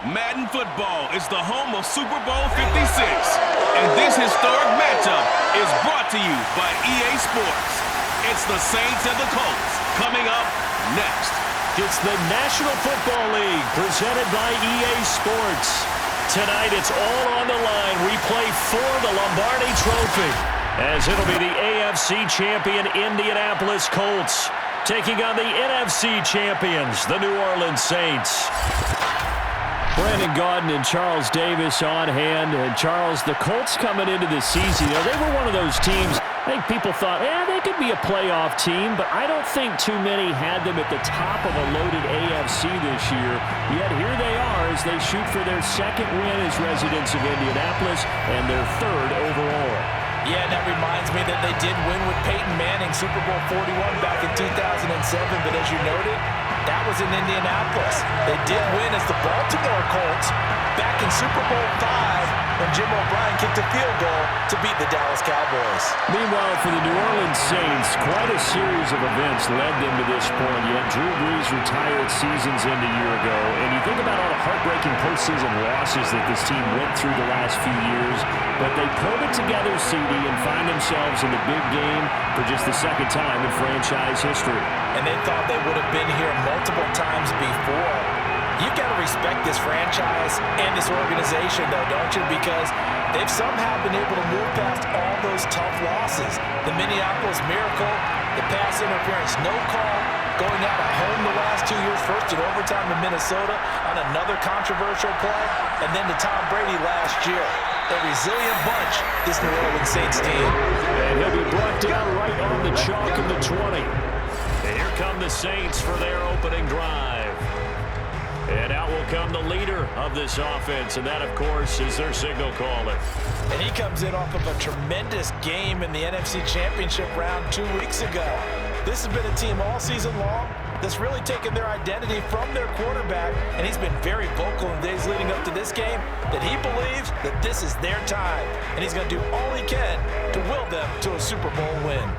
Madden Football is the home of Super Bowl 56, and this historic matchup is brought to you by EA Sports. It's the Saints and the Colts coming up next. It's the National Football League presented by EA Sports. Tonight it's all on the line. We play for the Lombardi Trophy, as it'll be the AFC champion Indianapolis Colts taking on the NFC champions, the New Orleans Saints. Brandon Gaudin and Charles Davis on hand. And Charles, the Colts coming into this season, they were one of those teams, I think people thought, they could be a playoff team, but I don't think too many had them at the top of a loaded AFC this year. Yet here they are as they shoot for their second win as residents of Indianapolis and their third overall. Yeah, and that reminds me that they did win with Peyton Manning, Super Bowl 41 back in 2007, but as you noted, that was in Indianapolis. They did win as the Baltimore Colts back in Super Bowl V when Jim O'Brien kicked a field goal to beat the Dallas Cowboys. Meanwhile, for the New Orleans Saints, quite a series of events led them to this point. Yet Drew Brees retired seasons in a year ago, and you think about all the heartbreaking postseason losses that this team went through the last few years, but they pulled it together, CD, and find themselves in the big game for just the second time in franchise history. And they thought they would have been here multiple times before. You've got to respect this franchise and this organization, though, don't you? Because they've somehow been able to move past all those tough losses. The Minneapolis Miracle, the pass interference, no call, going out at home the last 2 years, first in overtime in Minnesota on another controversial play, and then to Tom Brady last year. A resilient bunch, this New Orleans Saints team. And he'll be brought down right on the chalk of the 20. And here come the Saints for their opening drive. And out will come the leader of this offense, and that, of course, is their signal caller. And he comes in off of a tremendous game in the NFC Championship round 2 weeks ago. This has been a team all season long that's really taken their identity from their quarterback, and he's been very vocal in days leading up to this game that he believes that this is their time, and he's going to do all he can to will them to a Super Bowl win.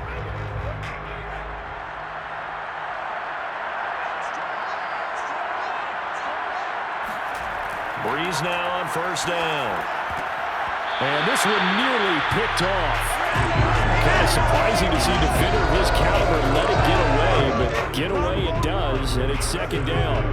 Brees now on first down. And this one nearly picked off. Kind of surprising to see a defender of his caliber let it get away, but get away it does, and it's second down.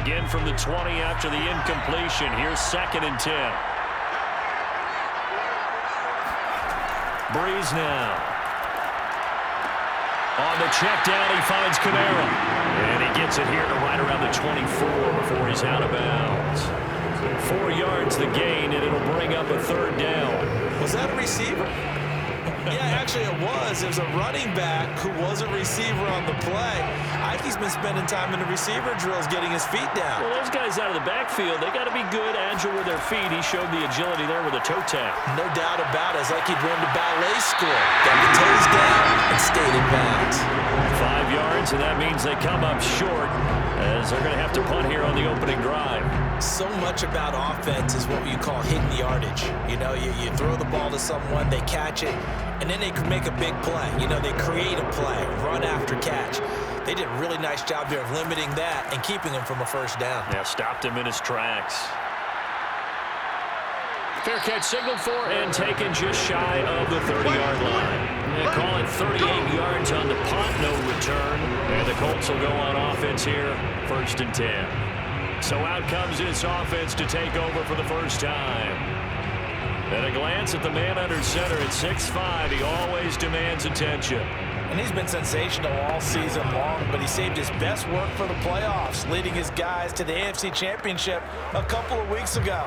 Again from the 20 after the incompletion. Here's 2nd and 10. Brees now. On the check down, he finds Kamara. And he gets it here to right around the 24 before he's out of bounds. 4 yards the gain, and it'll bring up a third down. Was that a receiver? Yeah, actually it was. It was a running back who was a receiver on the play. I think he's been spending time in the receiver drills getting his feet down. Well, those guys out of the backfield, they got to be good, agile with their feet. He showed the agility there with a toe tap. No doubt about it. It's like he'd run the ballet school. Got the toes down and stayed in bounds. 5 yards, and that means they come up short as they're going to have to punt here on the opening drive. So much about offense is what you call hitting yardage. You know, you throw the ball to someone, they catch it, and then they can make a big play. You know, they create a play, run after catch. They did a really nice job there of limiting that and keeping him from a first down. Yeah, stopped him in his tracks. Fair catch signaled for and taken just shy of the 30-yard line. They call it 38 yards on the punt, no return. And the Colts will go on offense here, 1st and 10. So out comes this offense to take over for the first time. At a glance at the man under center at 6'5", he always demands attention. And he's been sensational all season long, but he saved his best work for the playoffs, leading his guys to the AFC Championship a couple of weeks ago.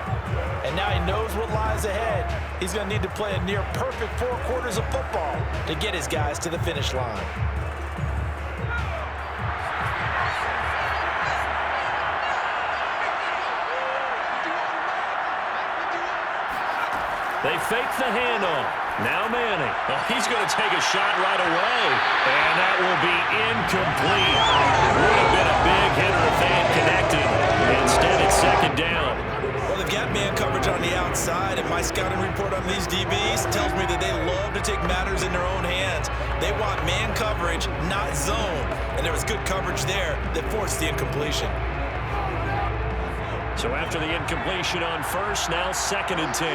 And now he knows what lies ahead. He's going to need to play a near-perfect 4 quarters of football to get his guys to the finish line. They fake the handoff. Now Manning. Oh, he's going to take a shot right away. And that will be incomplete. Would have been a big hitter if they had connected. Instead, it's second down. Well, they've got man coverage on the outside, and my scouting report on these DBs tells me that they love to take matters in their own hands. They want man coverage, not zone. And there was good coverage there that forced the incompletion. So after the incompletion on first, now 2nd and 10.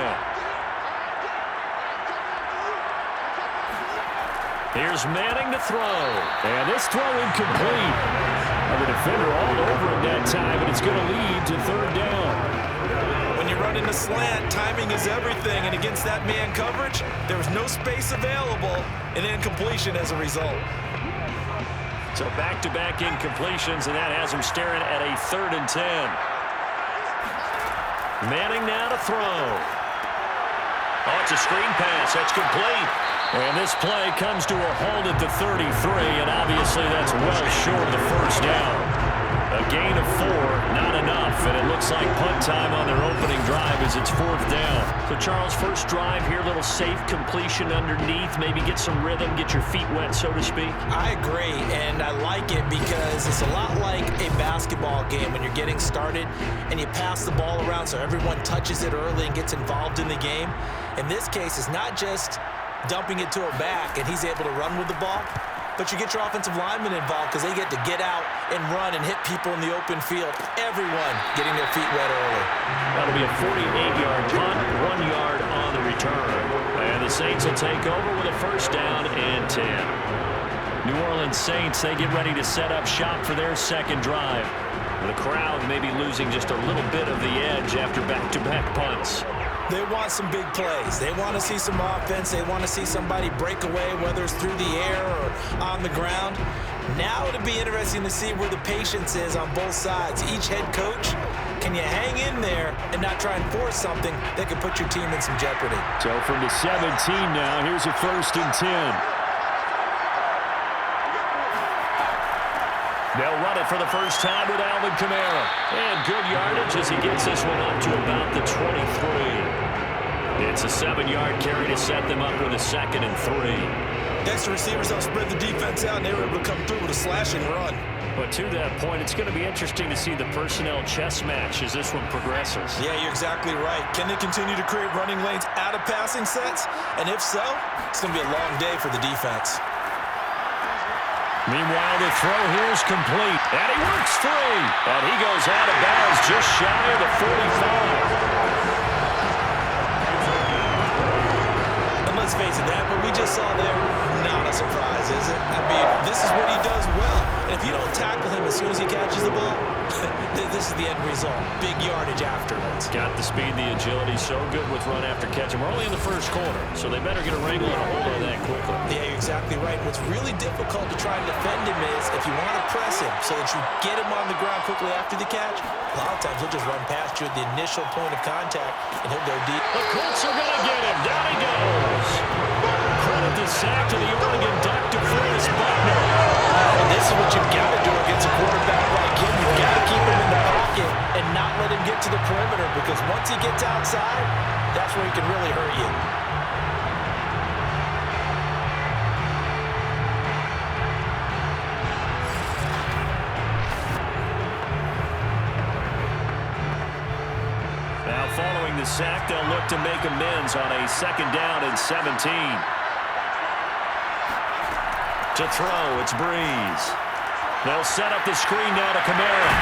Here's Manning to throw. And this throw incomplete. The defender all over him that time, and it's going to lead to 3rd down. When you run in a slant, timing is everything. And against that man coverage, there was no space available, and incompletion as a result. So back-to-back incompletions, and that has him staring at a 3rd and 10. Manning now to throw. Oh, it's a screen pass. That's complete. And this play comes to a halt at the 33, and obviously that's well short of the 1st down. A gain of 4, not enough, and it looks like punt time on their opening drive as it's 4th down. So, Charles, first drive here, little safe completion underneath, maybe get some rhythm, get your feet wet, so to speak. I agree, and I like it because it's a lot like a basketball game when you're getting started and you pass the ball around so everyone touches it early and gets involved in the game. In this case, it's not just dumping it to a back and he's able to run with the ball, but you get your offensive linemen involved because they get to get out and run and hit people in the open field. Everyone getting their feet wet early. That'll be a 48-yard punt, 1 yard on the return. And the Saints will take over with a 1st down and 10. New Orleans Saints, they get ready to set up shop for their 2nd drive. The crowd may be losing just a little bit of the edge after back-to-back punts. They want some big plays. They want to see some offense. They want to see somebody break away, whether it's through the air or on the ground. Now it'll be interesting to see where the patience is on both sides. Each head coach, can you hang in there and not try and force something that could put your team in some jeopardy? So from the 17 now, here's a 1st and 10. They'll run it for the first time with Alvin Kamara. And good yardage as he gets this one up to about the 23. It's a 7-yard carry to set them up with a 2nd and 3. Next, the receivers will spread the defense out, and they were able to come through with a slash and run. But to that point, it's going to be interesting to see the personnel chess match as this one progresses. Yeah, you're exactly right. Can they continue to create running lanes out of passing sets? And if so, it's going to be a long day for the defense. Meanwhile, the throw here is complete, and he works free. And he goes out of bounds just shy of the 45. And let's face it, that what we just saw there, not a surprise, is it? I mean, this is what he does well. And if you don't tackle him as soon as he catches the ball, this is the end result. Big yardage afterwards. Got the speed, the agility, so good with run after catch. And we're only in the 1st quarter, so they better get a wrangle and a hold on that quickly. Yeah, you're exactly right. What's really difficult to try and defend him is if you want to press him so that you get him on the ground quickly after the catch, a lot of times he'll just run past you at the initial point of contact, and he'll go deep. The Colts are going to get him. Down he goes. Credit the sack to the Oregon Duck, DeForest Buckner. And this is what you've got to do against a quarterback like him. You've got to keep him in the pocket and not let him get to the perimeter, because once he gets outside, that's where he can really hurt you. Now following the sack, they'll look to make amends on a 2nd down and 17. To throw, it's Brees. They'll set up the screen now to Kamara.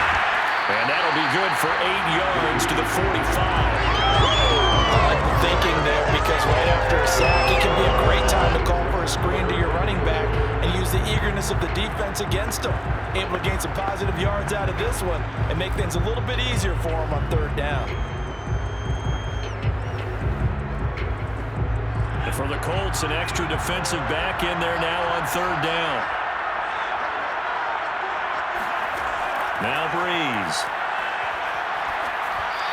And that'll be good for 8 yards to the 45. I like the thinking there, because right after a sack, it can be a great time to call for a screen to your running back and use the eagerness of the defense against him. Able to gain some positive yards out of this one and make things a little bit easier for him on 3rd down. And for the Colts, an extra defensive back in there now on 3rd down. Now Brees.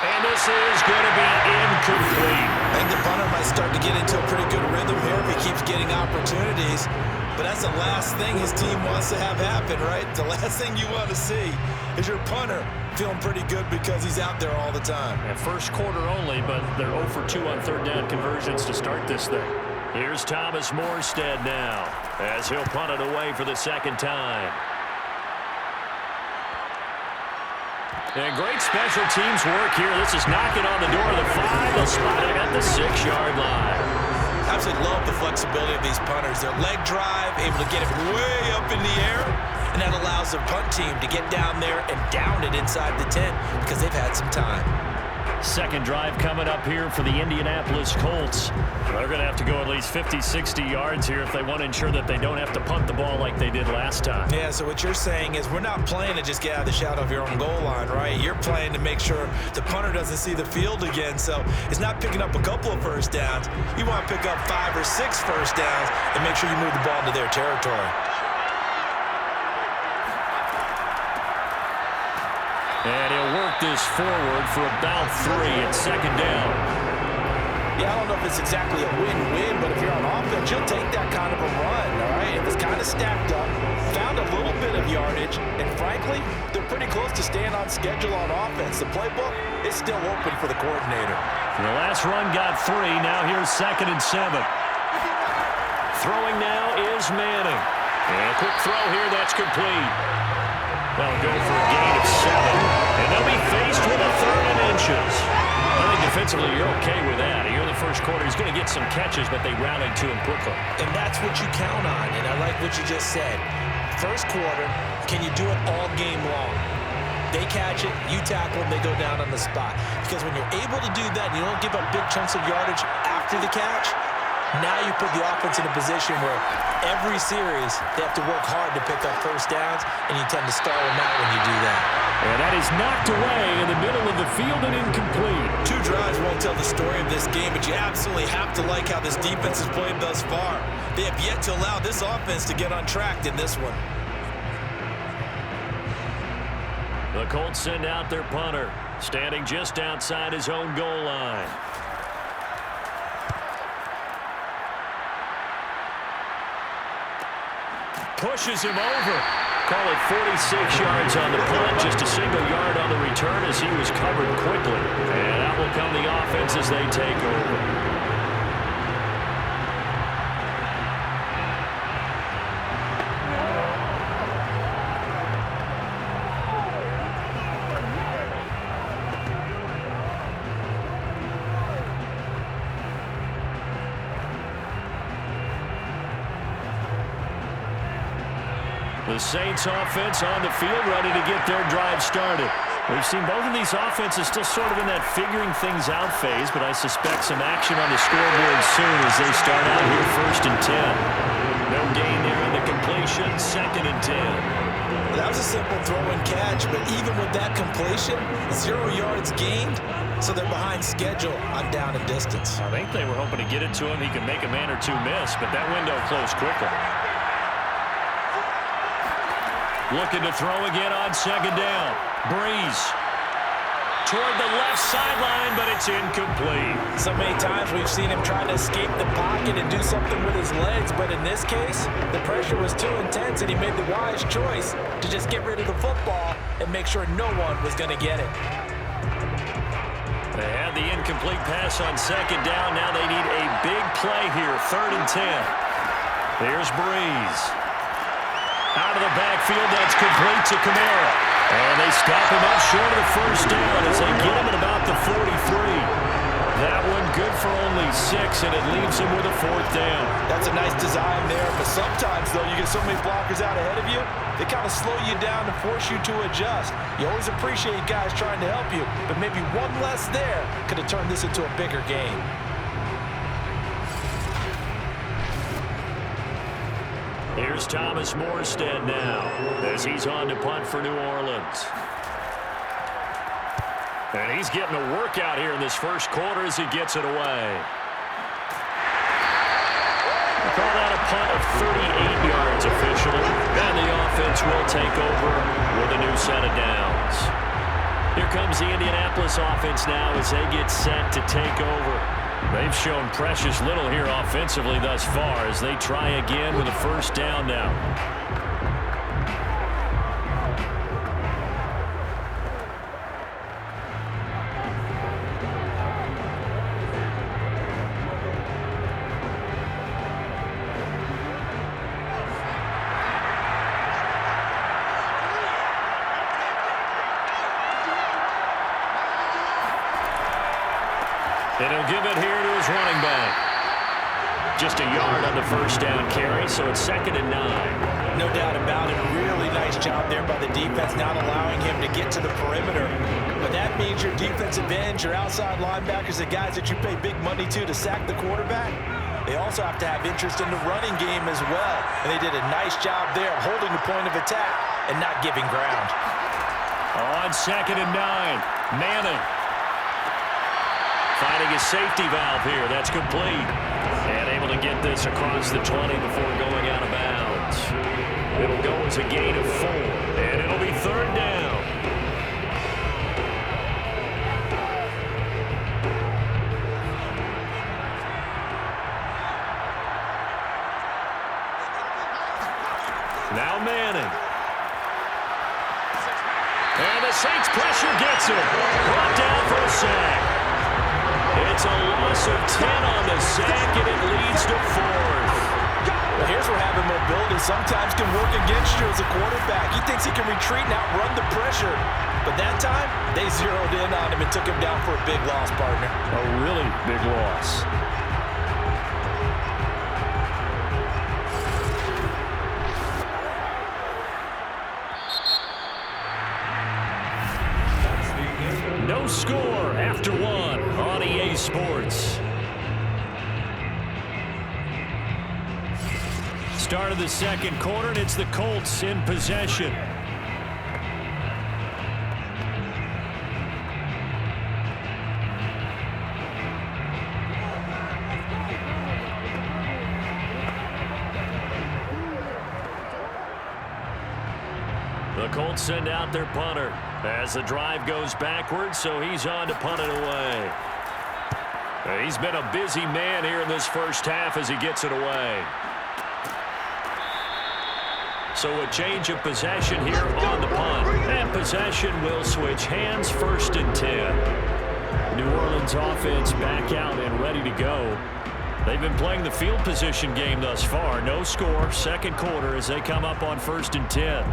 And this is going to be incomplete. I think the punter might start to get into a pretty good rhythm here if he keeps getting opportunities. But that's the last thing his team wants to have happen, right? The last thing you want to see is your punter feeling pretty good because he's out there all the time. And 1st quarter only, but they're 0 for 2 on 3rd down conversions to start this thing. Here's Thomas Morstead now as he'll punt it away for the 2nd time. And great special teams work here. This is knocking on the door of the 5. They'll spot it at the 6-yard line. Absolutely love the flexibility of these punters. Their leg drive, able to get it way up in the air, and that allows their punt team to get down there and down it inside the 10 because they've had some time. Second drive coming up here for the Indianapolis Colts. They're going to have to go at least 50, 60 yards here if they want to ensure that they don't have to punt the ball like they did last time. Yeah, so what you're saying is we're not playing to just get out of the shadow of your own goal line, right? You're playing to make sure the punter doesn't see the field again. So it's not picking up a couple of first downs. You want to pick up 5 or 6 first downs and make sure you move the ball into their territory. And he'll work this forward for about 3 at second down. Yeah, I don't know if it's exactly a win-win, but if you're on offense, you'll take that kind of a run, all right? It was kind of stacked up, found a little bit of yardage, and frankly, they're pretty close to staying on schedule on offense. The playbook is still open for the coordinator. The last run got 3. Now here's 2nd and 7. Throwing now is Manning. And a quick throw here, that's complete. They'll go for a gain of 7. And they'll be faced with a 3rd and inches. I think defensively you're okay with that. Here in the first quarter, he's going to get some catches, but they rallied to him quickly. And that's what you count on, and I like what you just said. First quarter, can you do it all game long? They catch it, you tackle them, they go down on the spot. Because when you're able to do that, and you don't give up big chunks of yardage after the catch, now you put the offense in a position where every series they have to work hard to pick up first downs, and you tend to stall them out when you do that. And that is knocked away in the middle of the field and incomplete. 2 drives won't tell the story of this game, but you absolutely have to like how this defense has played thus far. They have yet to allow this offense to get untracked in this one. The Colts send out their punter, standing just outside his own goal line. Pushes him over. Call it 46 yards on the punt, just a single yard on the return as he was covered quickly. And out will come the offense as they take over. The Saints offense on the field ready to get their drive started. We've seen both of these offenses still sort of in that figuring things out phase, but I suspect some action on the scoreboard soon as they start out here 1st and 10. No gain there on the completion, 2nd and 10. That was a simple throw and catch, but even with that completion, 0 yards gained, so they're behind schedule on down and distance. I think they were hoping to get it to him. He could make a man or 2 miss, but that window closed quickly. Looking to throw again on 2nd down. Brees toward the left sideline, but it's incomplete. So many times we've seen him try to escape the pocket and do something with his legs, but in this case, the pressure was too intense, and he made the wise choice to just get rid of the football and make sure no one was going to get it. They had the incomplete pass on 2nd down. Now they need a big play here, 3rd and 10. Here's Brees. Out of the backfield, that's complete to Kamara. And they stop him up short of the 1st down as they get him at about the 43. That one good for only 6, and it leaves him with a 4th down. That's a nice design there, but sometimes, though, you get so many blockers out ahead of you, they kind of slow you down and force you to adjust. You always appreciate guys trying to help you, but maybe one less there could have turned this into a bigger game. Here's Thomas Morstead now as he's on to punt for New Orleans. And he's getting a workout here in this first quarter as he gets it away. They call that a punt of 38 yards officially. And the offense will take over with a new set of downs. Here comes the Indianapolis offense now as they get set to take over. They've shown precious little here offensively thus far as they try again with a 1st down now. And he'll give it here to his running back. Just a yard on the first down carry, so it's 2nd and 9. No doubt about it. Really nice job there by the defense, not allowing him to get to the perimeter. But that means your defensive ends, your outside linebackers, the guys that you pay big money to sack the quarterback, they also have to have interest in the running game as well. And they did a nice job there of holding the point of attack and not giving ground. On 2nd and 9, Manning. Finding his safety valve here. That's complete. And able to get this across the 20 before going out of bounds. It'll go as a gain of 4. And it'll be 3rd down. Now Manning. And the Saints pressure gets him. Brought down for a sack. It's a loss of 10 on the sack, and it leads to 4th. Well, here's where having mobility sometimes can work against you as a quarterback. He thinks he can retreat and outrun the pressure. But that time, they zeroed in on him and took him down for a big loss, partner. A really big loss. No score after 1 on EA Sports. Start of the 2nd quarter, and it's the Colts in possession. The Colts send out their punter as the drive goes backwards, so he's on to punt it away. He's been a busy man here in this first half as he gets it away. So a change of possession here on the punt. And possession will switch hands, 1st and 10. New Orleans offense back out and ready to go. They've been playing the field position game thus far. No score, 2nd quarter as they come up on 1st and 10.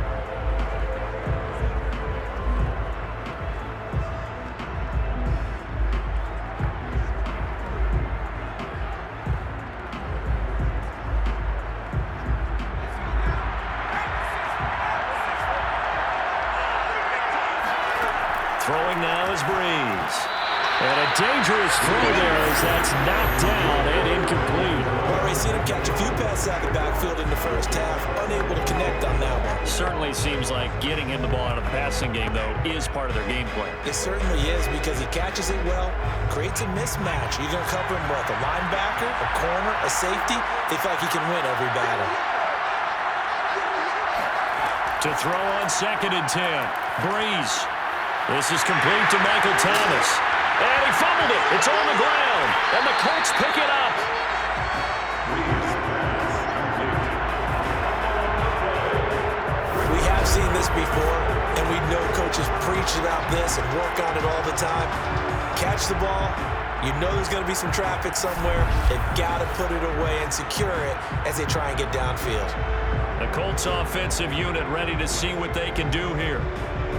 Throwing now is Brees. And a dangerous throw there as that's knocked down and incomplete. Well, we've seen him catch a few passes out of the backfield in the first half, unable to connect on that one. Certainly seems like getting him the ball out of the passing game, though, is part of their game plan. It certainly is because he catches it well, creates a mismatch. You're going to cover him with a linebacker, a corner, a safety. They feel like he can win every battle. To throw on 2nd and 10, Brees. This is complete to Michael Thomas. And he fumbled it. It's on the ground. And the Colts pick it up. We have seen this before, and we know coaches preach about this and work on it all the time. Catch the ball. You know there's going to be some traffic somewhere. They've got to put it away and secure it as they try and get downfield. The Colts offensive unit ready to see what they can do here.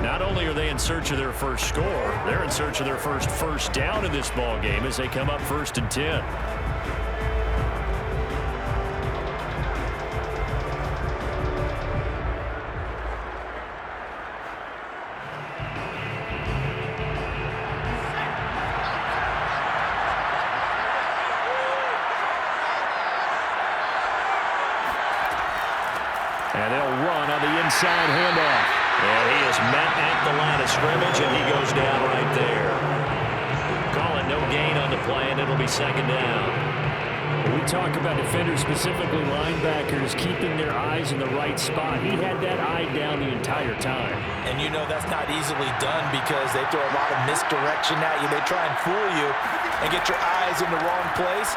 Not only are they in search of their first score, they're in search of their first down in this ball game as they come up 1st and 10. And they'll run on the inside handoff. And he is met at the line of scrimmage, and he goes down right there. Call it no gain on the play, and it'll be 2nd down. We talk about defenders, specifically linebackers, keeping their eyes in the right spot. He had that eye down the entire time. And you know that's not easily done because they throw a lot of misdirection at you. They try and fool you and get your eyes in the wrong place.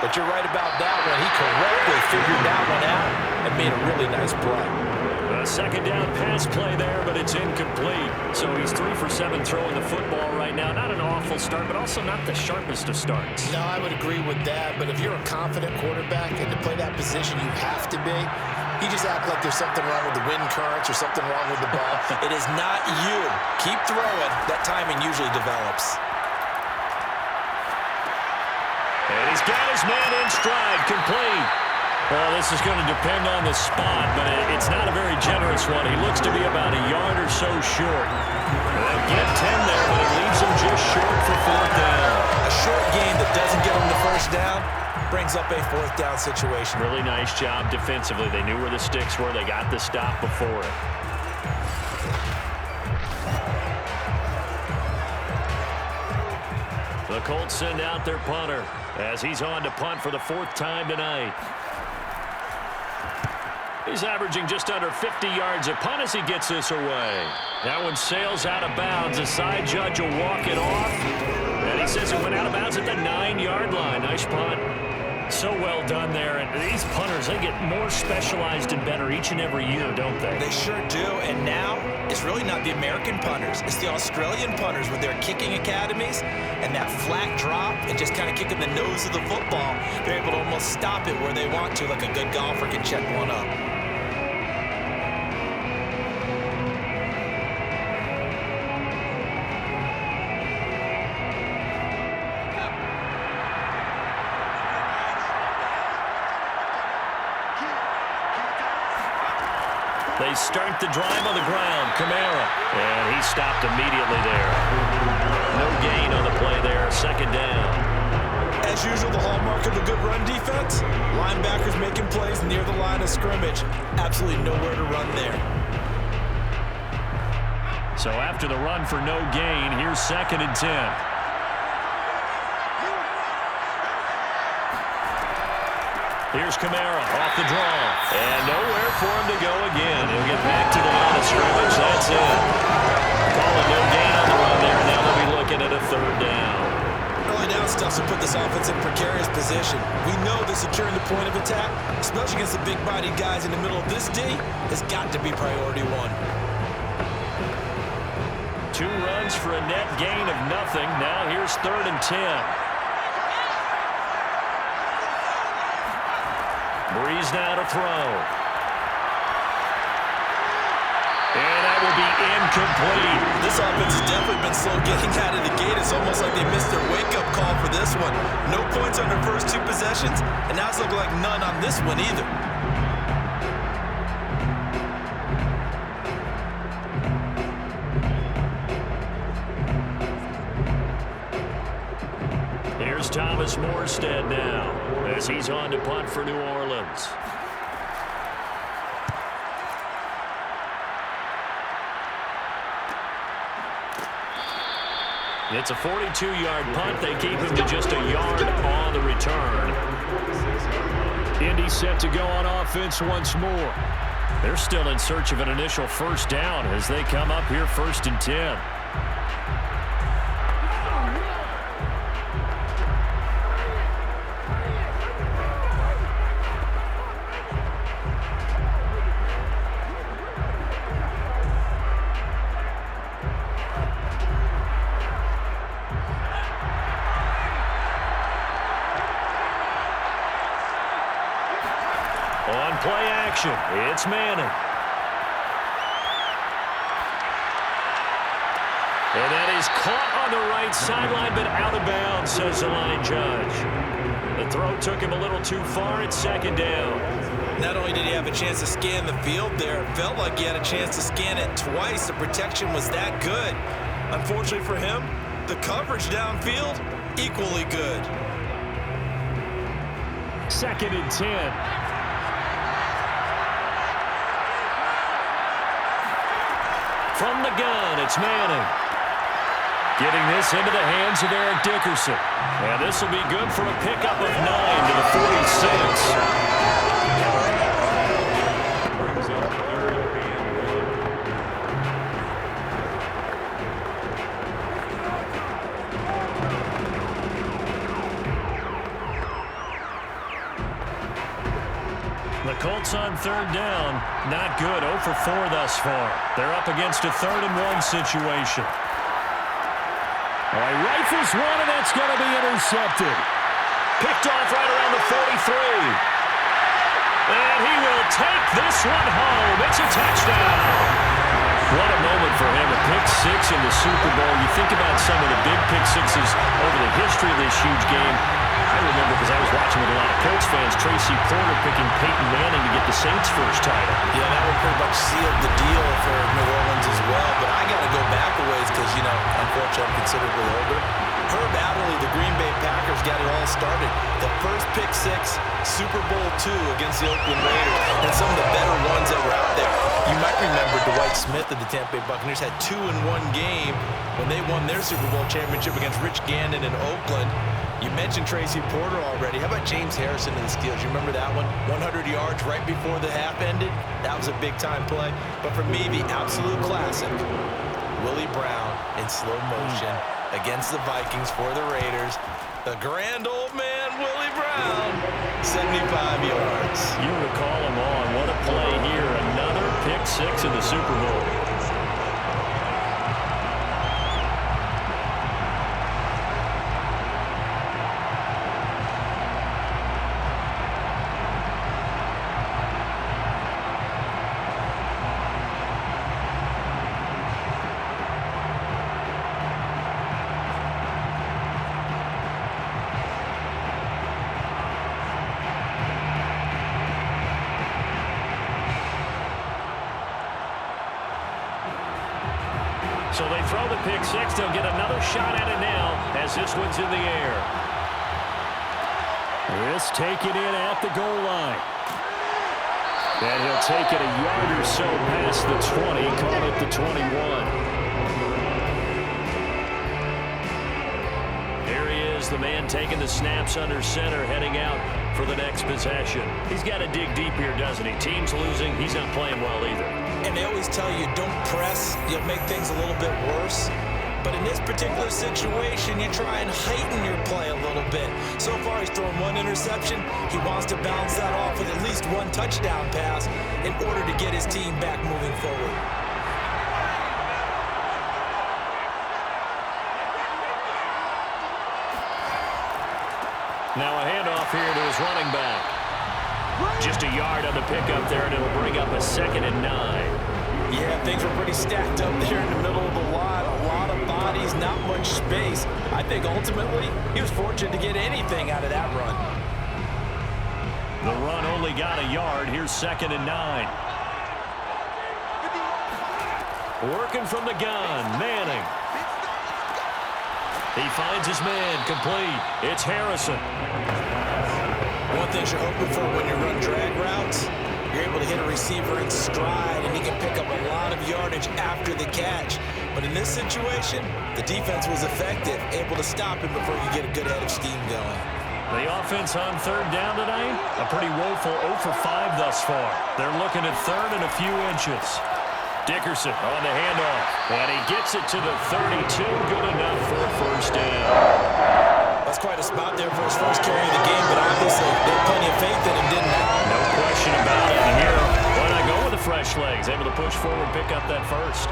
But you're right about that one. He correctly figured that one out and made a really nice play. A 2nd down pass play there, but it's incomplete. So he's 3 for 7 throwing the football right now. Not an awful start, but also not the sharpest of starts. No, I would agree with that. But if you're a confident quarterback and to play that position, you have to be. You just act like there's something wrong with the wind currents or something wrong with the ball. It is not you. Keep throwing. That timing usually develops. And he's got his man in stride, complete. Well, this is going to depend on the spot, but it's not a very generous one. He looks to be about a yard or so short. They'll get 10 there, but it leaves him just short for fourth down. A short gain that doesn't get him the first down brings up a fourth down situation. Really nice job defensively. They knew where the sticks were. They got the stop before it. The Colts send out their punter as he's on to punt for the fourth time tonight. He's averaging just under 50 yards a punt as he gets this away. That one sails out of bounds. The side judge will walk it off. And he says it went out of bounds at the 9-yard line. Nice punt. So well done there. And these punters, they get more specialized and better each and every year, don't they? They sure do. And now it's really not the American punters. It's the Australian punters with their kicking academies and that flat drop and just kind of kicking the nose of the football. They're able to almost stop it where they want to, like a good golfer can check one up. They start the drive on the ground. Kamara. And he stopped immediately there. No gain on the play there. Second down. As usual, the hallmark of a good run defense, linebackers making plays near the line of scrimmage. Absolutely nowhere to run there. So after the run for no gain, here's 2nd and 10. Here's Kamara off the draw. And nowhere for him to go again. He'll get back to the line of scrimmage. That's it. Call it no gain on the run there. Now they'll be looking at a 3rd down. Early down stuff to put this offense in precarious position. We know that securing the point of attack, especially against the big-bodied guys in the middle of this D, has got to be priority one. 2 runs for a net gain of nothing. Now here's 3rd and 10. Brees now to throw. And that will be incomplete. This offense has definitely been slow getting out of the gate. It's almost like they missed their wake-up call for this one. No points on their first 2 possessions, and now it's looking like none on this one either. Here's Thomas Morstead now as he's on to punt for New Orleans. It's a 42-yard punt. They keep him to just a yard on the return. Indy set to go on offense once more. They're still in search of an initial first down as they come up here 1st and 10. On play action, it's Manning. And that is caught on the right sideline, but out of bounds, says the line judge. The throw took him a little too far. It's 2nd down. Not only did he have a chance to scan the field there, it felt like he had a chance to scan it twice. The protection was that good. Unfortunately for him, the coverage downfield, equally good. 2nd and 10. From the gun, it's Manning. Getting this into the hands of Eric Dickerson. And this will be good for a pickup of 9 to the 46. The Colts on 3rd down. Not good. 0 for 4 thus far. They're up against a 3rd and 1 situation. All right, rifles one, and that's going to be intercepted. Picked off right around the 43. And he will take this one home. It's a touchdown. What a moment for him, a pick six in the Super Bowl. You think about some of the big pick sixes over the history of this huge game. I remember, because I was watching with a lot of Colts fans, Tracy Porter picking Peyton Manning to get the Saints' first title. Yeah, that would pretty much seal the deal for New Orleans as well. But I got to go back a ways because, unfortunately, I'm considerably older. Herb Adderley, the Green Bay Packers, got it all started. The first pick six, Super Bowl II against the Oakland Raiders, and some of the better ones that were out there. You might remember Dwight Smith of the Tampa Bay Buccaneers had 2 in one game when they won their Super Bowl championship against Rich Gannon in Oakland. You mentioned Tracy Porter already. How about James Harrison in the Steelers? You remember that one? 100 yards right before the half ended? That was a big-time play. But for me, the absolute classic, Willie Brown in slow motion against the Vikings for the Raiders. The grand old man, Willie Brown, 75 yards. You recall him on. What a play here. Another pick six in the Super Bowl. So they throw the pick six. They'll get another shot at it now as this one's in the air. This taken in at the goal line. And he'll take it a yard or so past the 20, call it the 21. Here he is, the man taking the snaps under center, heading out for the next possession. He's got to dig deep here, doesn't he? Team's losing. He's not playing well either. And they always tell you, don't press. You'll make things a little bit worse. But in this particular situation, you try and heighten your play a little bit. So far, he's thrown 1 interception. He wants to bounce that off with at least 1 touchdown pass in order to get his team back moving forward. Now a handoff here to his running back. Just a yard on the pickup there, and it'll bring up a 2nd and 9. Yeah, things were pretty stacked up there in the middle of the line. A lot of bodies, not much space. I think ultimately he was fortunate to get anything out of that run. The run only got a yard. Here's 2nd and 9. Working from the gun, Manning. He finds his man, complete. It's Harrison. One thing you're hoping for when you run drag routes, you're able to hit a receiver in stride, and he can pick up a lot of yardage after the catch. But in this situation, the defense was effective, able to stop him before you get a good head of steam going. The offense on 3rd down tonight, a pretty woeful 0 for 5 thus far. They're looking at 3rd and a few inches. Dickerson on the handoff, and he gets it to the 32. Good enough for a 1st down. That's quite a spot there for his first carry of the game, but obviously they had plenty of faith in him, didn't they? No question about it. And here, why not go with the fresh legs? Able to push forward, pick up that first.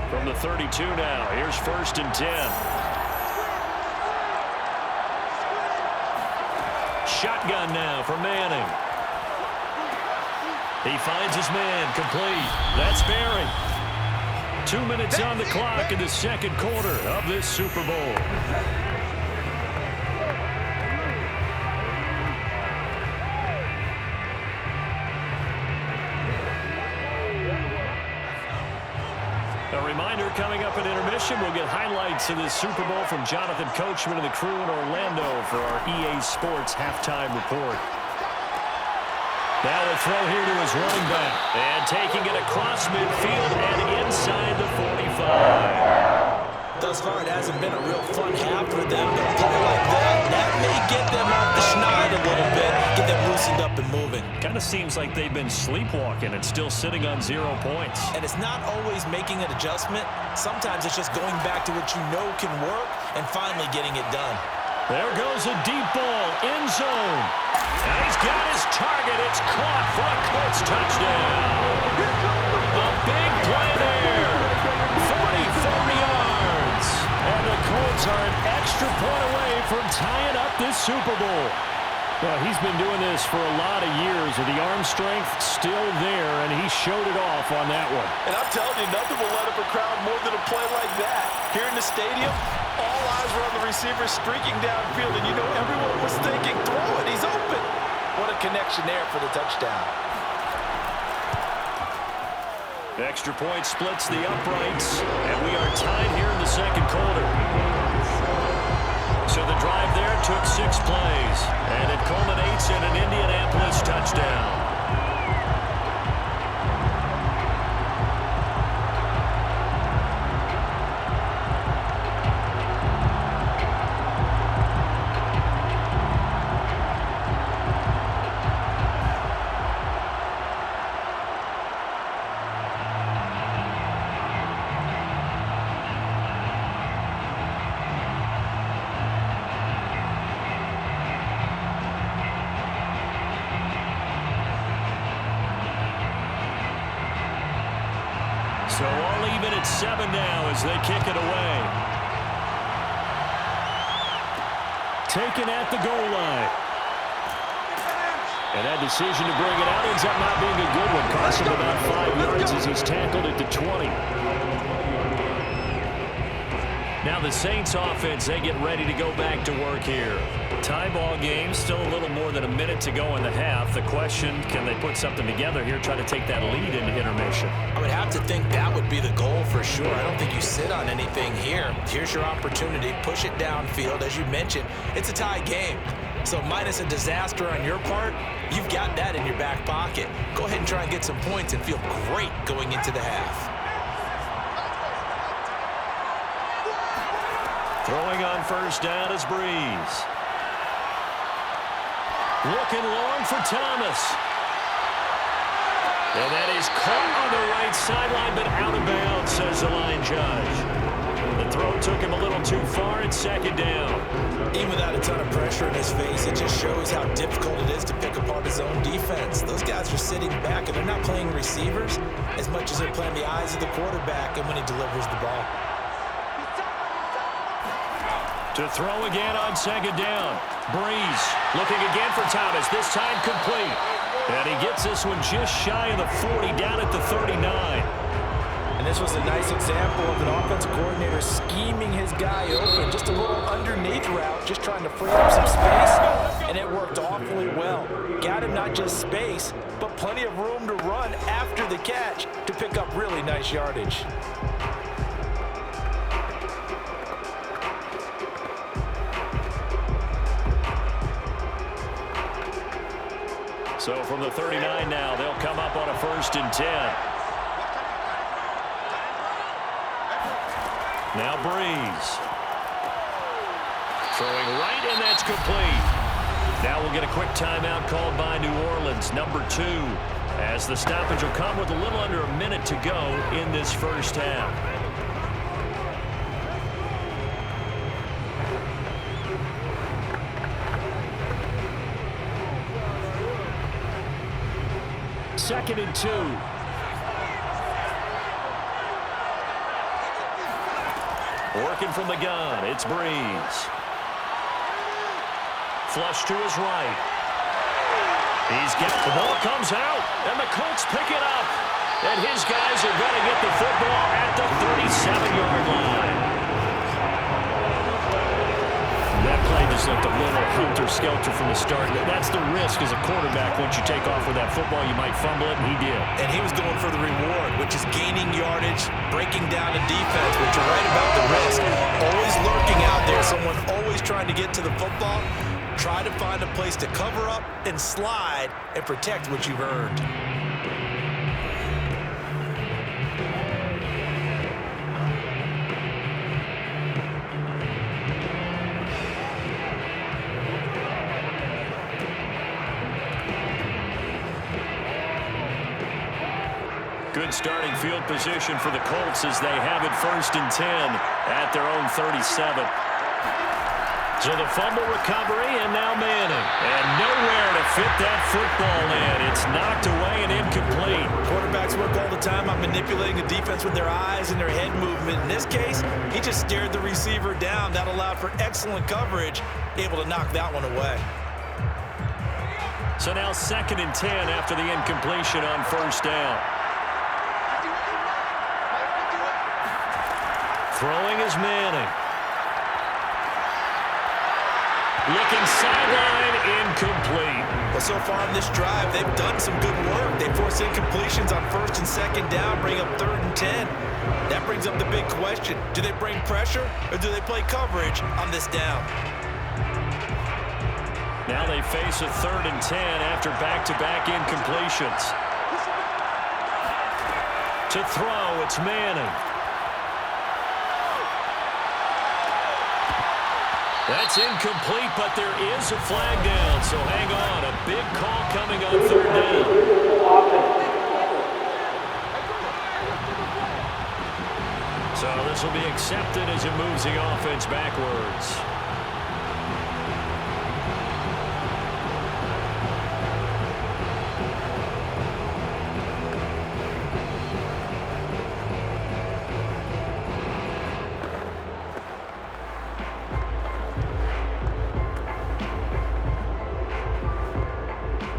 From the 32 now, here's 1st and 10. Shotgun now for Manning. He finds his man, complete. That's Barry. 2 minutes on the clock in the 2nd quarter of this Super Bowl. A reminder, coming up at intermission, we'll get highlights of this Super Bowl from Jonathan Coachman and the crew in Orlando for our EA Sports halftime report. Now a throw here to his running back. And taking it across midfield and inside the 45. Thus far, it hasn't been a real fun half for them, but a play like that may get them off the schneid a little bit, get them loosened up and moving. Kind of seems like they've been sleepwalking and still sitting on 0 points. And it's not always making an adjustment. Sometimes it's just going back to what you know can work and finally getting it done. There goes a deep ball, end zone. And he's got his target. It's caught for a Colts touchdown. A big play there. 44 yards. extra point away from tying up this Super Bowl. Well, he's been doing this for a lot of years, with the arm strength still there, and he showed it off on that one. And I'm telling you, nothing will light up a crowd more than a play like that. Here in the stadium, all eyes were on the receiver streaking downfield, and you know everyone was thinking, throw it, he's open. What a connection there for the touchdown. Extra point splits the uprights, and we are tied here in the second quarter. So the drive there took 6 plays, and it culminates in an Indianapolis touchdown. So all even at 7 now as they kick it away. Taken at the goal line. And that decision to bring it out ends up not being a good one. Cost him about 5 yards as he's tackled at the 20. Now the Saints offense, they get ready to go back to work here. Tie ball game, still a little more than a minute to go in the half. The question, can they put something together here, try to take that lead into intermission? I would have to think that would be the goal for sure. I don't think you sit on anything here. Here's your opportunity. Push it downfield. As you mentioned, it's a tie game. So minus a disaster on your part, you've got that in your back pocket. Go ahead and try and get some points and feel great going into the half. Throwing on first down is Brees. Looking long for Thomas. And that is caught on the right sideline, but out of bounds, says the line judge. The throw took him a little too far. It's second down. Even without a ton of pressure in his face, it just shows how difficult it is to pick apart his own defense. Those guys are sitting back, and they're not playing receivers as much as they're playing the eyes of the quarterback and when he delivers the ball. To throw again on second down. Brees looking again for Thomas, this time complete. And he gets this one just shy of the 40, down at the 39. And this was a nice example of an offensive coordinator scheming his guy open. Just a little underneath route, just trying to free up some space. And it worked awfully well. Got him not just space, but plenty of room to run after the catch to pick up really nice yardage. So from the 39 now, they'll come up on a 1st and 10. Now Brees. Throwing right, and that's complete. Now we'll get a quick timeout called by New Orleans, number 2, as the stoppage will come with a little under a minute to go in this first half. Second and 2. Working from the gun, it's Brees. Flush to his right. He's got the ball, comes out, and the Colts pick it up. And his guys are going to get the football at the 37-yard line. That play just looked a little helter-skelter from the start. That's the risk as a quarterback. Once you take off with that football, you might fumble it, and he did. And he was going for the reward, which is gaining yardage, breaking down the defense, but you're right about the risk. Always lurking out there, someone always trying to get to the football. Try to find a place to cover up and slide and protect what you've earned. Good starting field position for the Colts as they have it 1st and 10 at their own 37. So the fumble recovery, and now Manning. And nowhere to fit that football in. It's knocked away and incomplete. Quarterbacks work all the time on manipulating the defense with their eyes and their head movement. In this case, he just stared the receiver down. That allowed for excellent coverage, able to knock that one away. So now 2nd and 10 after the incompletion on 1st down. Throwing is Manning. Looking sideline, incomplete. Well, so far in this drive, they've done some good work. They force incompletions on 1st and 2nd down, bring up 3rd and 10. That brings up the big question. Do they bring pressure or do they play coverage on this down? Now they face a 3rd and 10 after back-to-back incompletions. To throw, it's Manning. That's incomplete, but there is a flag down, so hang on. A big call coming on 3rd down. So this will be accepted as it moves the offense backwards.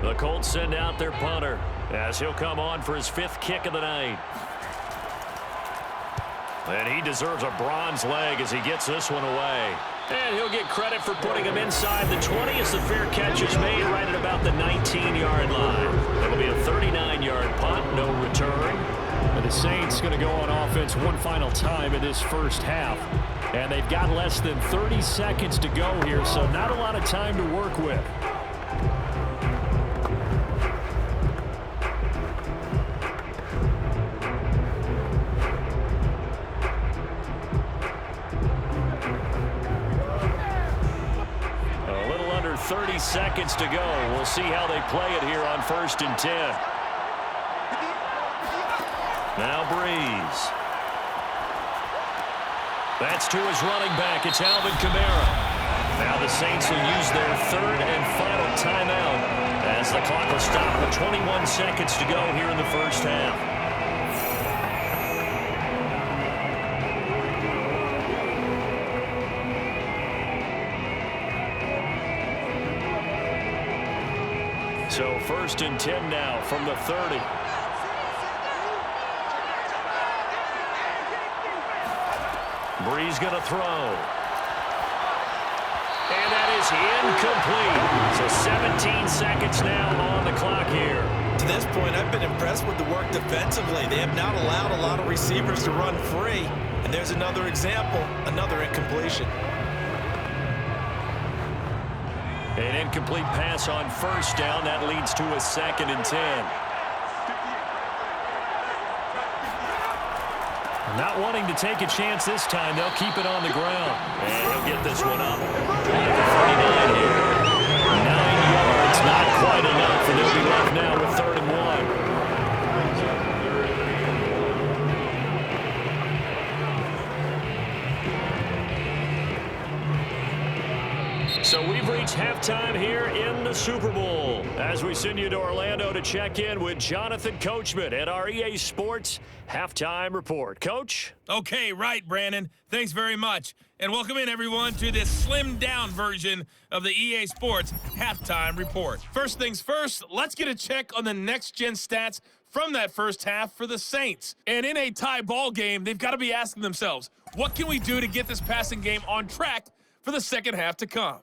The Colts send out their punter as he'll come on for his 5th kick of the night. And he deserves a bronze leg as he gets this one away. And he'll get credit for putting him inside the 20 as the fair catch is made right at about the 19-yard line. It'll be a 39-yard punt, no return. And the Saints going to go on offense one final time in this first half. And they've got less than 30 seconds to go here, so not a lot of time to work with. A little under 30 seconds to go. We'll see how they play it here on 1st and 10. Now Brees. That's to his running back. It's Alvin Kamara. Now the Saints will use their 3rd and final timeout as the clock will stop with 21 seconds to go here in the first half. So 1st and 10 now from the 30. Brees going to throw. And that is incomplete. So 17 seconds now on the clock here. To this point, I've been impressed with the work defensively. They have not allowed a lot of receivers to run free. And there's another example, another incompletion. An incomplete pass on 1st down. That leads to a 2nd and 10. Not wanting to take a chance this time. They'll keep it on the ground. And he'll get this one up. 39 here. 9 yards, not quite enough. And they'll be left now with 3rd and 1. So we've reached halftime here in the Super Bowl as we send you to Orlando to check in with Jonathan Coachman at our EA Sports Halftime Report. Coach? Okay, right, Brandon. Thanks very much. And welcome in, everyone, to this slimmed-down version of the EA Sports Halftime Report. First things first, let's get a check on the next-gen stats from that first half for the Saints. And in a tie ball game, they've got to be asking themselves, what can we do to get this passing game on track for the second half to come?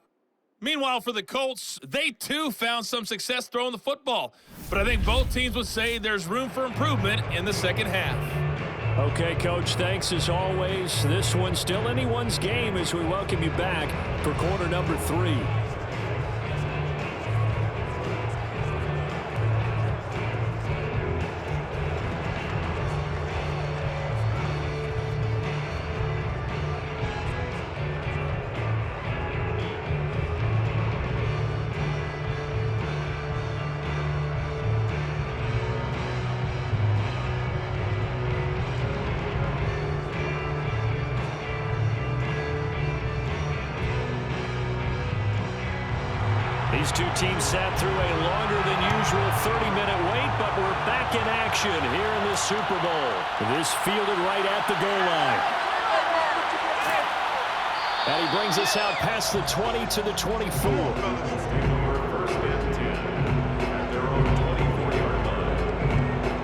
Meanwhile, for the Colts, they too found some success throwing the football. But I think both teams would say there's room for improvement in the second half. Okay, Coach, thanks as always. This one's still anyone's game as we welcome you back for quarter number 3. These two teams sat through a longer than usual 30-minute wait, but we're back in action here in the Super Bowl. This fielded right at the goal line. And he brings us out past the 20 to the 24.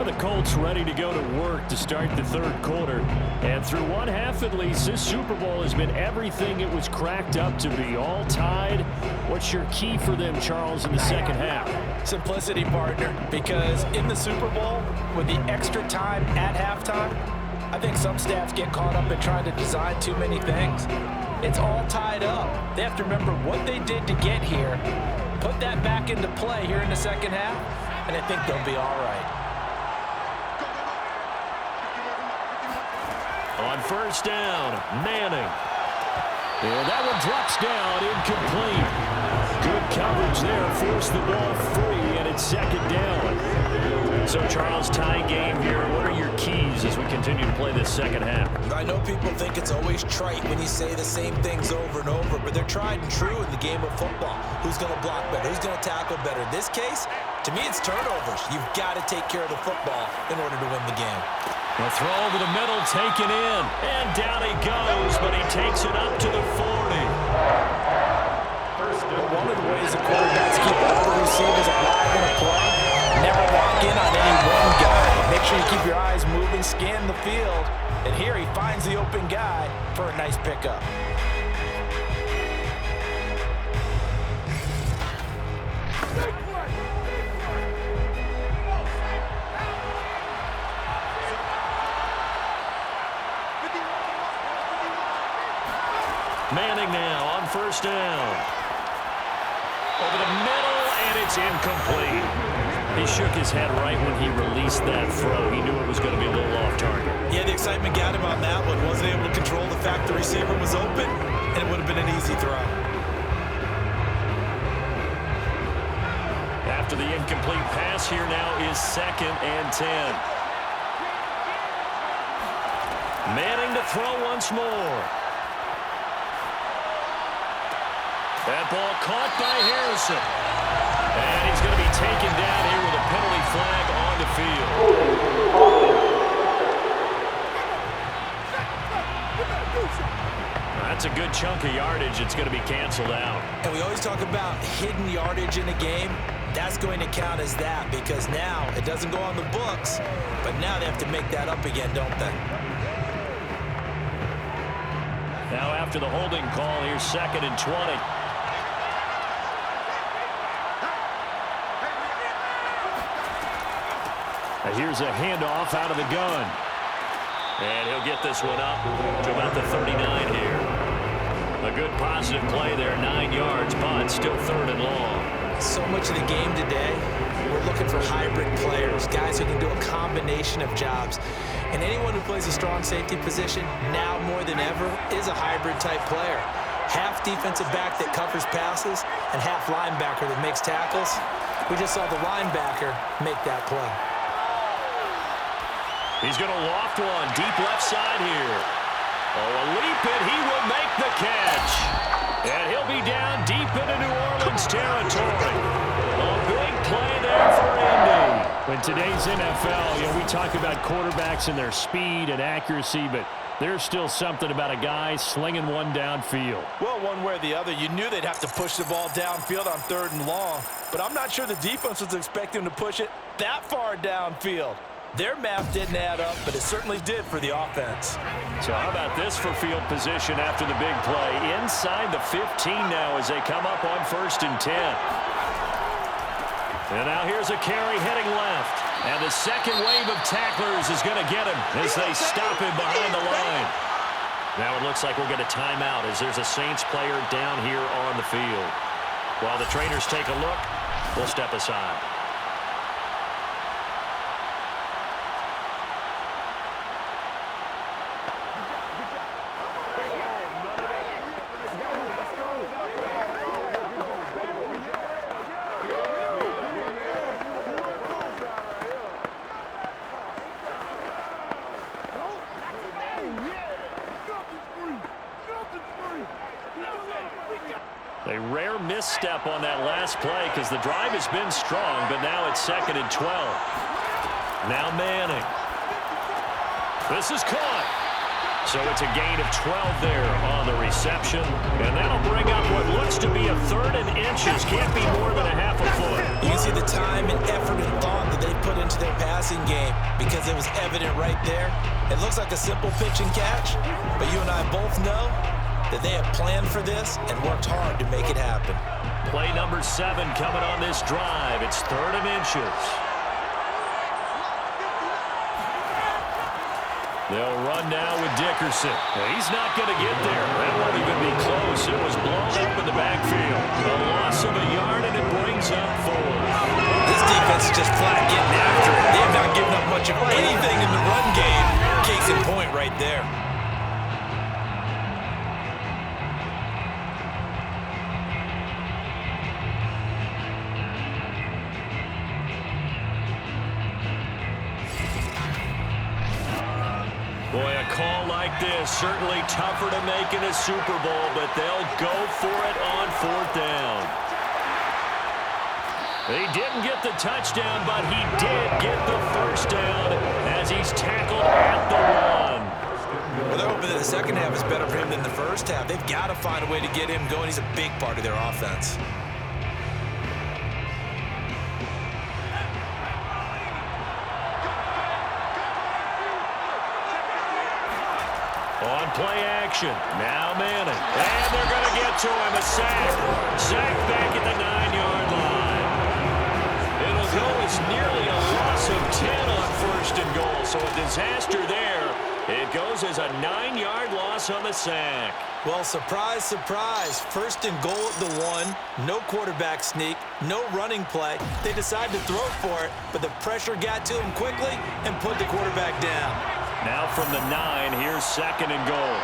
The Colts ready to go to work to start the third quarter. And through one half at least, this Super Bowl has been everything it was cracked up to be. All tied. What's your key for them, Charles, in the second half? Simplicity, partner, because in the Super Bowl, with the extra time at halftime, I think some staffs get caught up in trying to design too many things. It's all tied up. They have to remember what they did to get here, put that back into play here in the second half, and I think they'll be all right. On first down, Manning. And that one drops down, incomplete. Good coverage there, forced the ball free, and it's second down. So, Charles, tie game here. What are your keys as we continue to play this second half? I know people think it's always trite when you say the same things over and over, but they're tried and true in the game of football. Who's going to block better? Who's going to tackle better? In this case, to me, it's turnovers. You've got to take care of the football in order to win the game. The throw over the middle, taken in. And down he goes, but he takes it up to the 40. One of the ways the quarterbacks keep all the receivers alive in a play, never lock in on any one guy. Make sure you keep your eyes moving, scan the field. And here he finds the open guy for a nice pickup. Manning now on first down. Over the middle, and it's incomplete. He shook his head right when he released that throw. He knew it was going to be a little off target. Yeah, the excitement got him on that one. Wasn't able to control the fact the receiver was open, and it would have been an easy throw. After the incomplete pass, here now is 2nd and 10. Manning to throw once more. That ball caught by Harrison. And he's going to be taken down here with a penalty flag on the field. That's a good chunk of yardage. It's going to be canceled out. And we always talk about hidden yardage in a game. That's going to count as that because now it doesn't go on the books, but now they have to make that up again, don't they? Now after the holding call, here's 2nd and 20. And here's a handoff out of the gun. And he'll get this one up to about the 39 here. A good positive play there, 9 yards, but still 3rd and long. So much of the game today, we're looking for hybrid players, guys who can do a combination of jobs. And anyone who plays a strong safety position, now more than ever, is a hybrid-type player. Half defensive back that covers passes and half linebacker that makes tackles. We just saw the linebacker make that play. He's going to loft one deep left side here. Oh, a leap it. He will make the catch. And he'll be down deep into New Orleans territory. A big play there for Indy. In today's NFL, we talk about quarterbacks and their speed and accuracy, but there's still something about a guy slinging one downfield. Well, one way or the other, you knew they'd have to push the ball downfield on 3rd and long, but I'm not sure the defense was expecting to push it that far downfield. Their math didn't add up, but it certainly did for the offense. So how about this for field position after the big play? Inside the 15 now as they come up on 1st and 10. And now here's a carry heading left. And the second wave of tacklers is going to get him as they stop him behind the line. Now it looks like we'll get a timeout as there's a Saints player down here on the field. While the trainers take a look, we'll step aside. misstep on that last play because the drive has been strong, but now it's 2nd and 12. Now Manning. This is caught. So it's a gain of 12 there on the reception. And that'll bring up what looks to be a 3rd and inches. Can't be more than a half a foot. You can see the time and effort and thought that they put into their passing game because it was evident right there. It looks like a simple pitch and catch, but you and I both know that they have planned for this and worked hard to make it happen. Play number 7 coming on this drive. It's 3rd and inches. They'll run now with Dickerson. He's not going to get there. That won't even be close. It was blown up in the backfield. A loss of a yard, and it brings up 4. This defense is just flat getting after it. They have not given up much of anything in the run game. Case in point right there. Boy, a call like this, certainly tougher to make in a Super Bowl, but they'll go for it on 4th down. He didn't get the touchdown, but he did get the 1st down as he's tackled at the 1. Well, they're hoping that the second half is better for him than the first half. They've got to find a way to get him going. He's a big part of their offense. On play action, now Manning. And they're going to get to him, a sack. Sack back at the 9-yard line. It'll go as nearly a loss of 10 on 1st and goal. So a disaster there. It goes as a 9-yard loss on the sack. Well, surprise, surprise. 1st and goal at the 1. No quarterback sneak. No running play. They decide to throw for it, but the pressure got to him quickly and put the quarterback down. Now from the 9, here's 2nd and goal.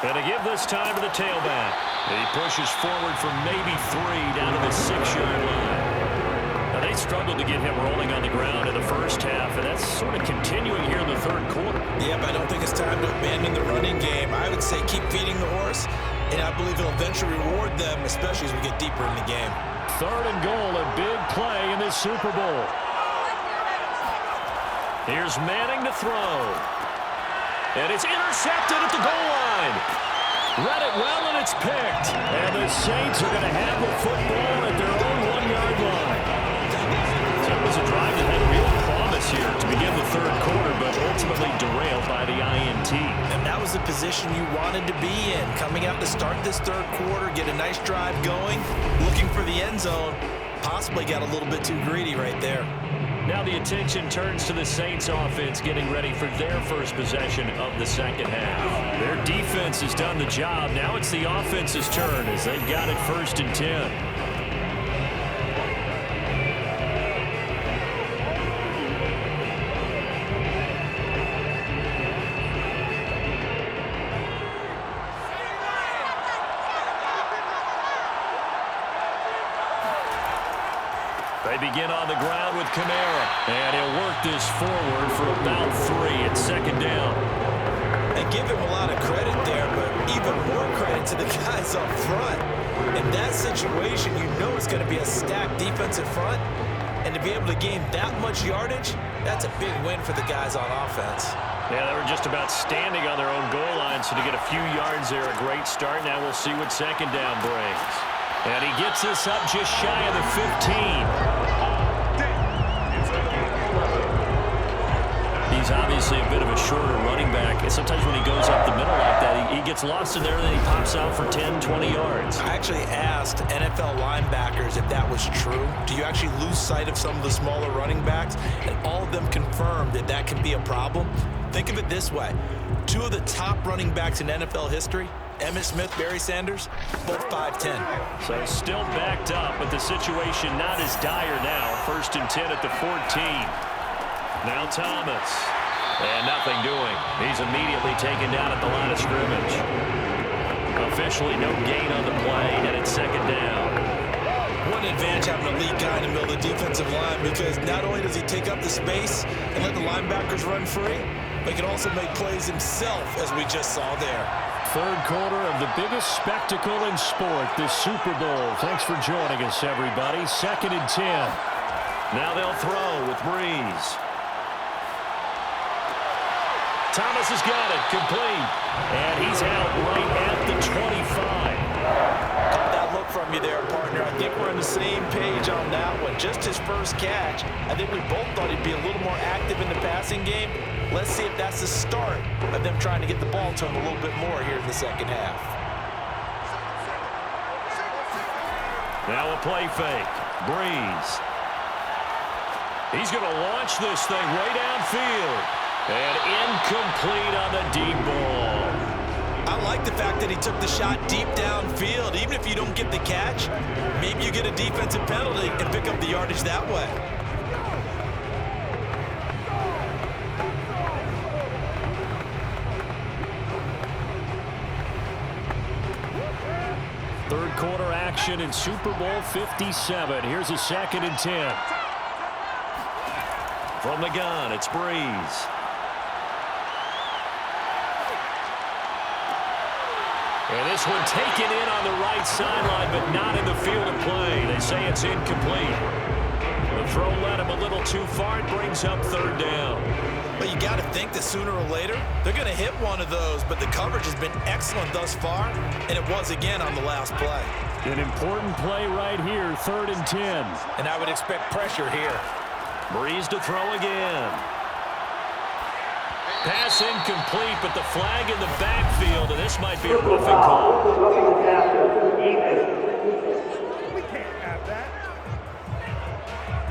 And to give this time to the tailback. He pushes forward for maybe 3 down to the 6-yard line. Now they struggled to get him rolling on the ground in the first half, and that's sort of continuing here in the 3rd quarter. Yeah, but I don't think it's time to abandon the running game. I would say keep feeding the horse, and I believe it'll eventually reward them, especially as we get deeper in the game. 3rd and goal, a big play in this Super Bowl. Here's Manning to throw. And it's intercepted at the goal line. Read it well, and it's picked. And the Saints are going to have the football at their own 1-yard line. So it was a drive that had real promise here to begin the 3rd quarter, but ultimately derailed by the INT. And that was the position you wanted to be in. Coming out to start this 3rd quarter, get a nice drive going, looking for the end zone. Possibly got a little bit too greedy right there. Now the attention turns to the Saints offense getting ready for their first possession of the 2nd half. Their defense has done the job. Now it's the offense's turn as they've got it 1st and 10. They begin on the ground with Kamara, and he'll work this forward for about 3 at 2nd down. And give him a lot of credit there, but even more credit to the guys up front. In that situation, you know it's going to be a stacked defensive front, and to be able to gain that much yardage, that's a big win for the guys on offense. Yeah, they were just about standing on their own goal line, so to get a few yards there, a great start. Now we'll see what 2nd down brings. And he gets this up just shy of the 15. He's obviously a bit of a shorter running back. And sometimes when he goes up the middle like that, he gets lost in there, and then he pops out for 10, 20 yards. I actually asked NFL linebackers if that was true. Do you actually lose sight of some of the smaller running backs? And all of them confirmed that that can be a problem. Think of it this way. 2 of the top running backs in NFL history, Emmitt Smith, Barry Sanders, both 5'10". So still backed up, but the situation not as dire now. 1st and 10 at the 14. Now Thomas. And nothing doing. He's immediately taken down at the line of scrimmage. Officially no gain on the play, and it's 2nd down. One advantage having a lead guy in the middle of the defensive line, because not only does he take up the space and let the linebackers run free, but he can also make plays himself, as we just saw there. third quarter of the biggest spectacle in sport, the Super Bowl. Thanks for joining us, everybody. 2nd and 10. Now they'll throw with Brees. Thomas has got it, complete. And he's out right at the 25. Got that look from you there, partner. I think we're on the same page on that one. Just his first catch. I think we both thought he'd be a little more active in the passing game. Let's see if that's the start of them trying to get the ball to him a little bit more here in the second half. Now a play fake. Brees. He's going to launch this thing way downfield. And incomplete on the deep ball. I like the fact that he took the shot deep downfield. Even if you don't get the catch, maybe you get a defensive penalty and pick up the yardage that way. Third quarter action in Super Bowl 57. Here's a 2nd and 10. From the gun, it's Brees. And this one taken in on the right sideline, but not in the field of play. They say it's incomplete. The throw led him a little too far. It brings up 3rd down. But you got to think that sooner or later, they're going to hit one of those. But the coverage has been excellent thus far, and it was again on the last play. An important play right here, 3rd and 10. And I would expect pressure here. Brees to throw again. Pass incomplete, but the flag in the backfield, and this might be a roughing call. We can't have that.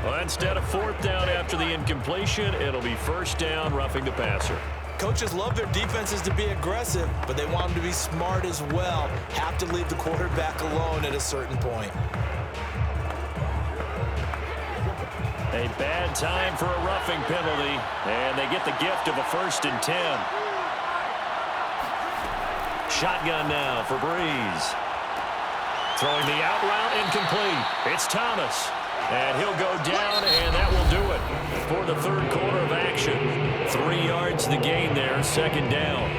Well, instead of 4th down after the incompletion, it'll be 1st down, roughing the passer. Coaches love their defenses to be aggressive, but they want them to be smart as well. Have to leave the quarterback alone at a certain point. A bad time for a roughing penalty, and they get the gift of a 1st and 10. Shotgun now for Brees. Throwing the out route incomplete. It's Thomas, and he'll go down, and that will do it for the third quarter of action. 3 yards the gain there, 2nd down.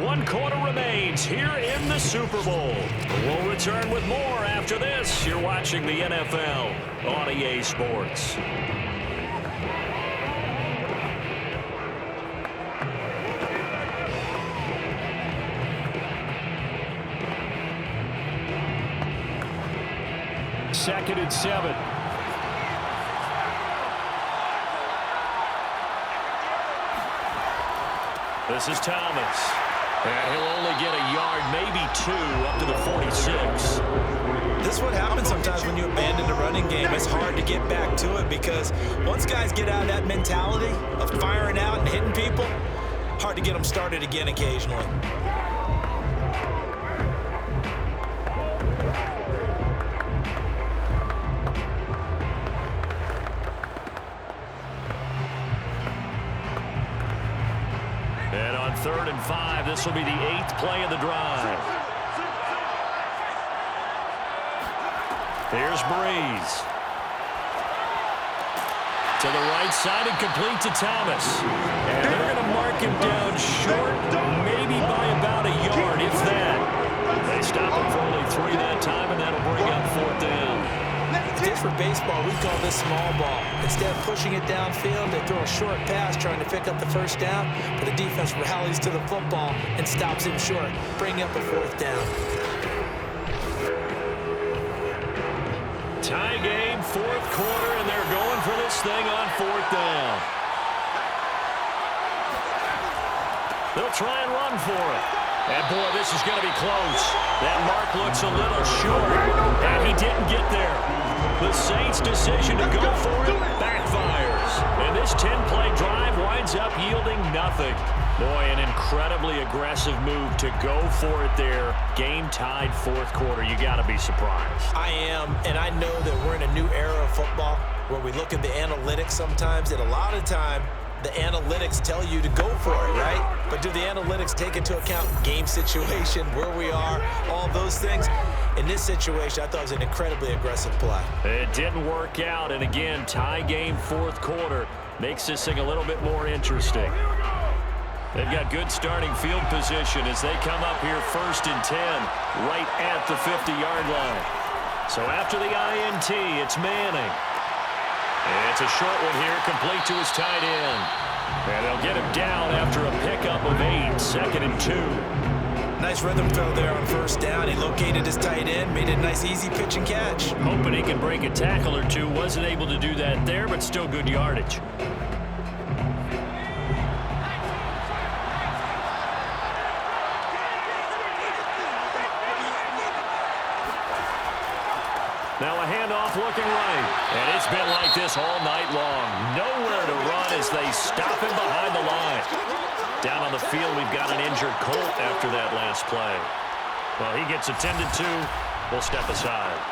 1 quarter remains here in the Super Bowl. We'll return with more after this. You're watching the NFL on EA Sports. Second and 7. This is Thomas. And he'll only get a yard, maybe 2, up to the 46. This is what happens sometimes when you abandon the running game. It's hard to get back to it because once guys get out of that mentality of firing out and hitting people, hard to get them started again occasionally. And on 3rd and 5, this will be the 8th play of the drive. Here's Brees. To the right side and complete to Thomas. And they're going to mark him down short, maybe by about a yard, if that. They stop him for only 3 that time, and that'll bring up 4th down. If for baseball, we call this small ball. Instead of pushing it downfield, they throw a short pass trying to pick up the 1st down, but the defense rallies to the football and stops him short, bringing up a 4th down. Tie game, 4th quarter, and they're going for this thing on 4th down. They'll try and run for it. And, boy, this is going to be close. That mark looks a little short, and he didn't get there. The Saints' decision to go for it backfires. And this 10-play drive winds up yielding nothing. Boy, an incredibly aggressive move to go for it there. Game tied 4th quarter. You got to be surprised. I am, and I know that we're in a new era of football where we look at the analytics sometimes, and a lot of time the analytics tell you to go for it, right? But do the analytics take into account game situation, where we are, all those things? In this situation, I thought it was an incredibly aggressive play. It didn't work out, and again, tie game 4th quarter makes this thing a little bit more interesting. They've got good starting field position as they come up here 1st and 10, right at the 50-yard line. So after the INT, it's Manning. It's a short one here, complete to his tight end. And they'll get him down after a pickup of 8, 2nd and 2. Nice rhythm throw there on 1st down. He located his tight end, made a nice easy pitch and catch. Hoping he can break a tackle or two. Wasn't able to do that there, but still good yardage. Now a handoff looking right. And it's been like this all night long. Nowhere to run as they stop him behind the line. Down on the field, we've got an injured Colt after that last play. Well, he gets attended to. We'll step aside.